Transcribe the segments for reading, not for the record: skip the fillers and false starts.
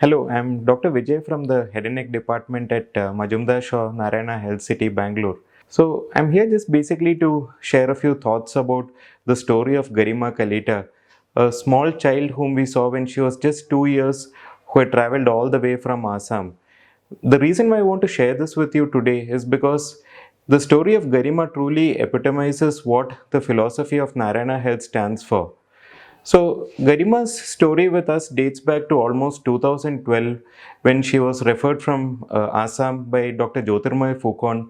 Hello, I'm Dr. Vijay from the Head and Neck Department at Majumdar Shaw Narayana Health City, Bangalore. So, I'm here just basically to share a few thoughts about the story of Garima Kalita, a small child whom we saw when she was just 2 years, who had traveled all the way from Assam. The reason why I want to share this with you today is because the story of Garima truly epitomizes what the philosophy of Narayana Health stands for. So, Garima's story with us dates back to almost 2012 when she was referred from Assam by Dr. Jyotirmoy Phukon.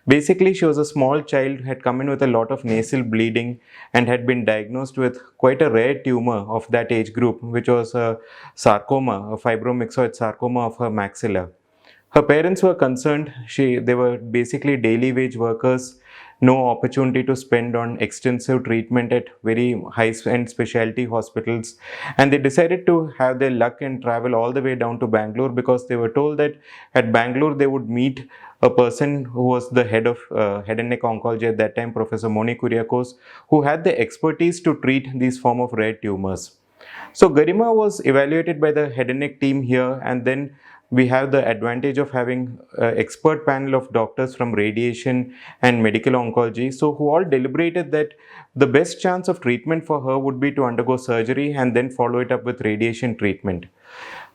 Basically, she was a small child, had come in with a lot of nasal bleeding, and had been diagnosed with quite a rare tumor of that age group, which was a sarcoma, a fibromyxoid sarcoma of her maxilla. Her parents were concerned. They were basically daily wage workers, no opportunity to spend on extensive treatment at very high-end specialty hospitals, and they decided to have their luck and travel all the way down to Bangalore because they were told that at Bangalore they would meet a person who was the head of head and neck oncology at that time, Professor Moni Kuriakose, who had the expertise to treat these form of rare tumors. So Garima was evaluated by the head and neck team here, and then we have the advantage of having an expert panel of doctors from radiation and medical oncology, so who all deliberated that the best chance of treatment for her would be to undergo surgery and then follow it up with radiation treatment.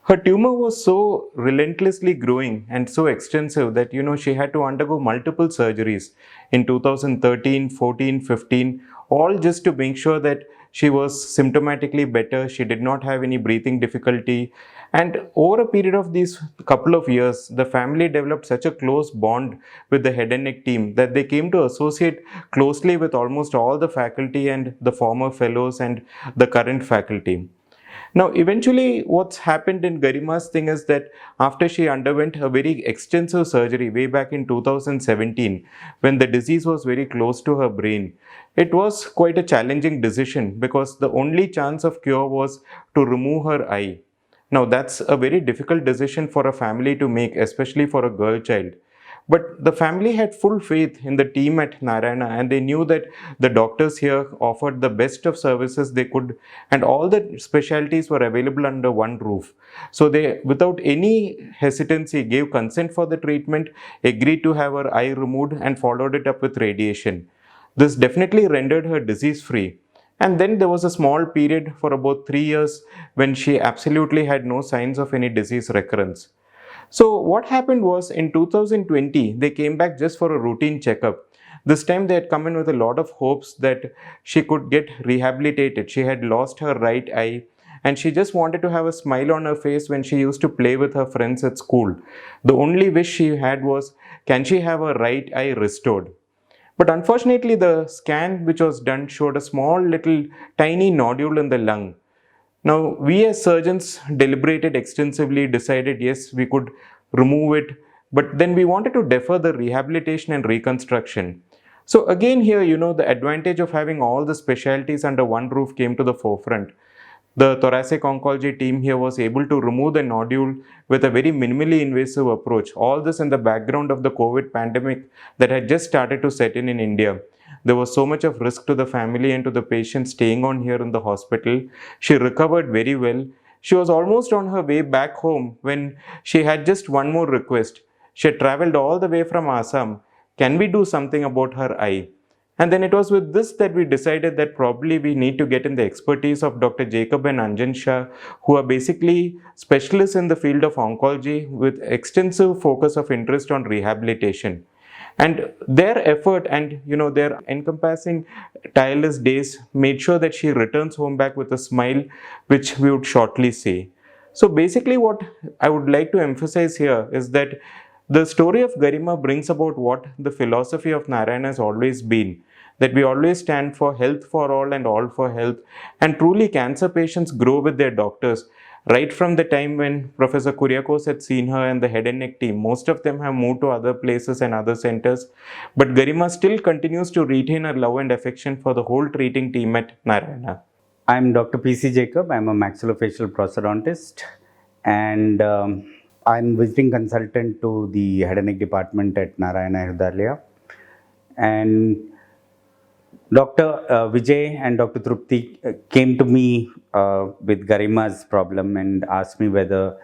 Her tumor was so relentlessly growing and so extensive that she had to undergo multiple surgeries in 2013, 14, 15, all just to make sure that she was symptomatically better, she did not have any breathing difficulty. And over a period of these couple of years, the family developed such a close bond with the head and neck team that they came to associate closely with almost all the faculty and the former fellows and the current faculty. Now, eventually, what's happened in Garima's thing is that after she underwent a very extensive surgery way back in 2017, when the disease was very close to her brain, it was quite a challenging decision because the only chance of cure was to remove her eye. Now, that's a very difficult decision for a family to make, especially for a girl child. But the family had full faith in the team at Narayana, and they knew that the doctors here offered the best of services they could, and all the specialties were available under one roof. So they, without any hesitancy, gave consent for the treatment, agreed to have her eye removed, and followed it up with radiation. This definitely rendered her disease free. And then there was a small period for about 3 years when she absolutely had no signs of any disease recurrence. So what happened was in 2020, they came back just for a routine checkup. This time they had come in with a lot of hopes that she could get rehabilitated. She had lost her right eye and she just wanted to have a smile on her face when she used to play with her friends at school. The only wish she had was, can she have her right eye restored? But unfortunately, the scan which was done showed a small little tiny nodule in the lung. Now, we as surgeons deliberated extensively, decided yes, we could remove it, but then we wanted to defer the rehabilitation and reconstruction. So, again, here, the advantage of having all the specialties under one roof came to the forefront. The thoracic oncology team here was able to remove the nodule with a very minimally invasive approach. All this in the background of the COVID pandemic that had just started to set in India. There was so much of risk to the family and to the patient staying on here in the hospital. She recovered very well. She was almost on her way back home when she had just one more request. She had traveled all the way from Assam. Can we do something about her eye? And then it was with this that we decided that probably we need to get in the expertise of Dr. Jacob and Anjan Shah, who are basically specialists in the field of oncology with extensive focus of interest on rehabilitation. And their effort and their encompassing tireless days made sure that she returns home back with a smile, which we would shortly see. So basically what I would like to emphasize here is that the story of Garima brings about what the philosophy of Narayana has always been, that we always stand for health for all and all for health, and truly cancer patients grow with their doctors. Right from the time when Professor Kuriakose had seen her and the head and neck team, most of them have moved to other places and other centers, but Garima still continues to retain her love and affection for the whole treating team at Narayana. I'm Dr. PC Jacob. I'm a maxillofacial prosthodontist and I'm visiting consultant to the head and neck department at Narayana Hrudayalaya. And Dr. Vijay and Dr. Trupti came to me with Garima's problem and asked me whether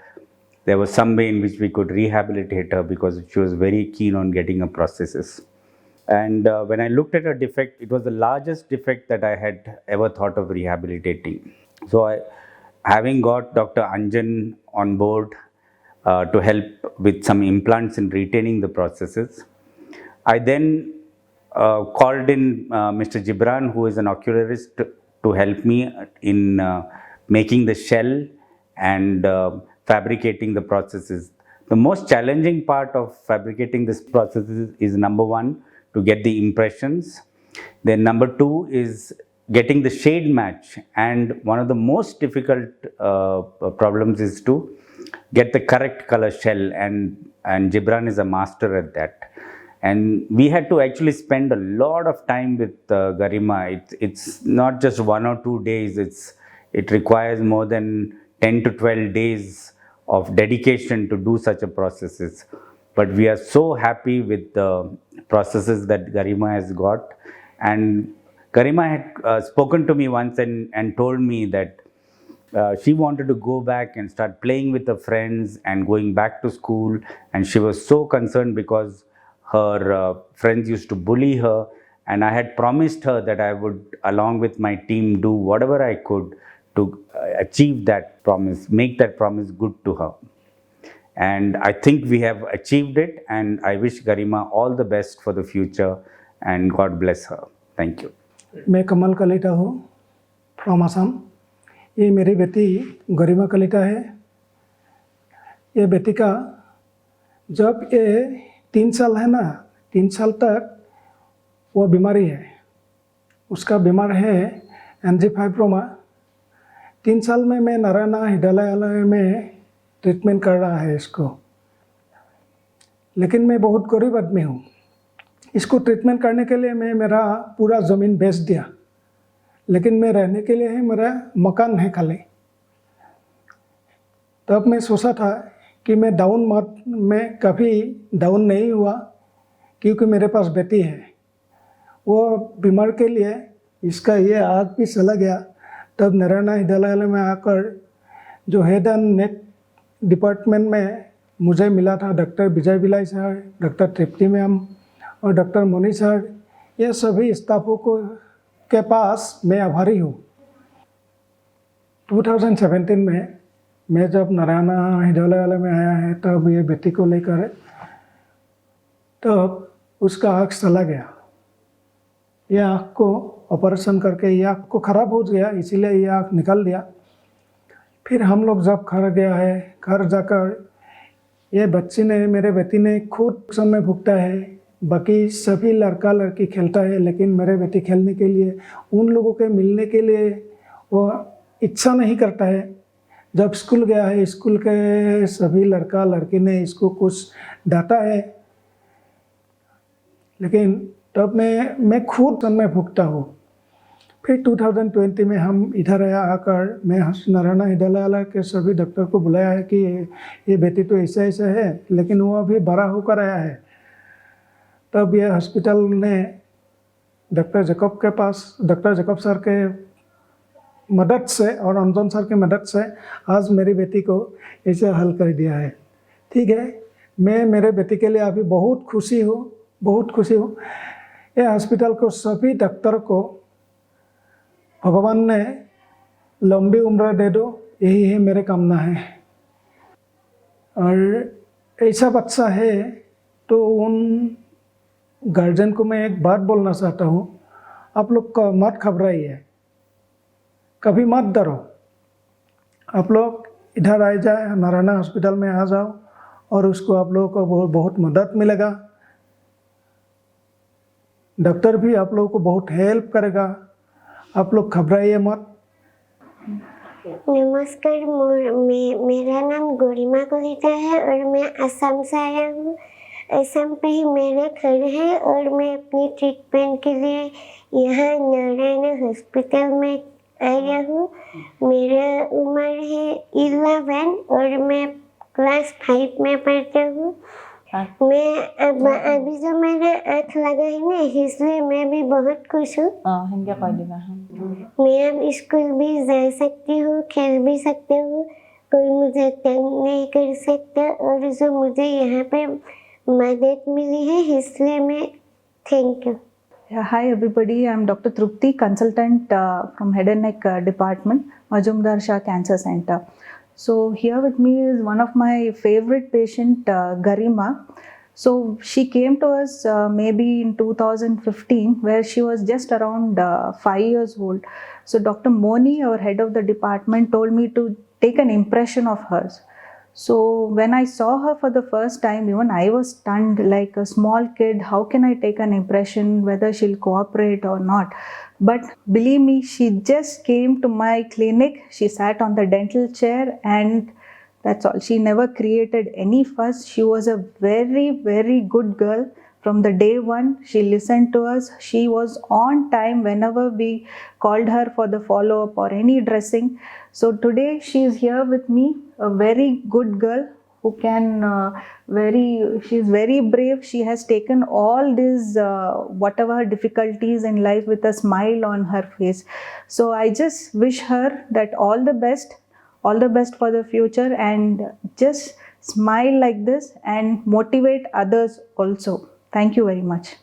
there was some way in which we could rehabilitate her because she was very keen on getting her prosthesis. And when I looked at her defect, it was the largest defect that I had ever thought of rehabilitating. So, having got Dr. Anjan on board to help with some implants and retaining the prosthesis, I then called in Mr. Gibran, who is an ocularist, to help me in making the shell and fabricating the prosthesis. The most challenging part of fabricating this prosthesis is number one, to get the impressions. Then number two is getting the shade match. And one of the most difficult problems is to get the correct color shell. And Gibran is a master at that. And we had to actually spend a lot of time with Garima. It's not just 1 or 2 days. It requires more than 10 to 12 days of dedication to do such a processes. But we are so happy with the processes that Garima has got. And Garima had spoken to me once and told me that she wanted to go back and start playing with her friends and going back to school. And she was so concerned because her friends used to bully her. And I had promised her that I would, along with my team, do whatever I could to achieve that promise, make that promise good to her. And I think we have achieved it, and I wish Garima all the best for the future, and God bless her. Thank you. मैं कमल कलीटा हूँ from Assam. ये मेरी बेटी गरिमा कलीटा है। ये बेटी का जब ये 3 साल है ना, 3 साल तक वो बीमारी है, उसका बीमार है एंजियोफाइब्रोमा। 3 साल में मैं नारायण हृदयालय में ट्रीटमेंट कर रहा है इसको, लेकिन मैं बहुत गरीब आदमी हूँ। इसको ट्रीटमेंट करने के लिए मैं मेरा पूरा ज़मीन बेच दिया, लेकिन मैं रहने के लिए है मेरा मकान है खाली। तब मैं सोचा था कि मैं मैं कभी डाउन नहीं हुआ, क्योंकि मेरे पास बेटी है। वो बीमार के लिए इसका ये आग भी चला गया। तब नारायण हृदयालय में आकर जो हेड एंड नेक डिपार्टमेंट में मुझे मिला था डॉक्टर विजय बिलाई सर, डॉक्टर तृप्ति मैम और डॉक्टर मोनी सर, ये सभी स्टाफों के पास मैं आभारी हूँ। 2017 में मैं जब नारायण हृदयालय में आया है, तब ये बेटी को लेकर, तब उसका आँख चला गया। ये आँख को ऑपरेशन करके ये आँख को ख़राब हो गया, इसीलिए ये आँख निकाल दिया। फिर हम लोग जब घर गया है, घर जाकर ये मेरे बेटी ने खुद समय भुगता है। बाकी सभी लड़का लड़की खेलता है, लेकिन मेरे बेटी खेलने के लिए, उन लोगों के मिलने के लिए वो इच्छा नहीं करता है। जब स्कूल गया है, स्कूल के सभी लड़का लड़की ने इसको कुछ डांटा है, लेकिन तब मैं खुद समय भुगता हूँ। फिर 2020 में हम इधर आकर मैं नारायण हृदयालय के सभी डॉक्टर को बुलाया है कि ये बेटी तो ऐसा ऐसा है, लेकिन वो अभी बड़ा होकर आया है। तब ये हॉस्पिटल ने डॉक्टर जैकब सर के मदद से और अंजन सर की मदद से आज मेरी बेटी को ऐसे हल कर दिया है। ठीक है, मैं मेरे बेटी के लिए अभी बहुत खुशी हूँ। ये हॉस्पिटल को सभी डॉक्टर को भगवान ने लंबी उम्र दे दो, यही है मेरे कामना है। और ऐसा बच्चा है तो उन गार्जियन को मैं एक बात बोलना चाहता हूँ, आप लोग मत घबराइए, कभी मत डरो। आप लोग इधर आ जाए, नारायण हॉस्पिटल में आ जाओ और उसको आप लोगों को बहुत मदद मिलेगा। डॉक्टर भी आप लोगों को बहुत हेल्प करेगा, आप लोग घबराइए मत। नमस्कार, मेरा नाम गरिमा कलीटा है और मैं असम से आया हूँ। असम पे ही मेरा घर है और मैं अपनी ट्रीटमेंट के लिए यहाँ नारायण हॉस्पिटल में आया हूँ। मेरा उम्र है 11 और मैं क्लास 5 में पढ़ता हूँ। मैं अभी जो मेरा आँख लगा है ना, इसलिए मैं भी बहुत खुश हूँ। मैं अब स्कूल भी जा सकती हूँ, खेल भी सकती हूँ कोई मुझे तंग नहीं कर सकता, और जो मुझे यहाँ पे मदद मिली है इसलिए मैं thank you. Yeah, hi everybody, I'm Dr. Trupti, consultant from Head and Neck Department, Majumdar Shah Cancer Center. So here with me is one of my favorite patient, Garima. So she came to us maybe in 2015, where she was just around 5 years old. So Dr. Moni, our head of the department, told me to take an impression of hers. So when I saw her for the first time, even I was stunned, like a small kid. How can I take an impression whether she'll cooperate or not? But believe me, she just came to my clinic. She sat on the dental chair and that's all. She never created any fuss. She was a very, very good girl. From the day one, she listened to us. She was on time whenever we called her for the follow-up or any dressing. So today she is here with me, a very good girl who can she's very brave. She has taken all these whatever difficulties in life with a smile on her face. So I just wish her that all the best for the future, and just smile like this and motivate others also. Thank you very much.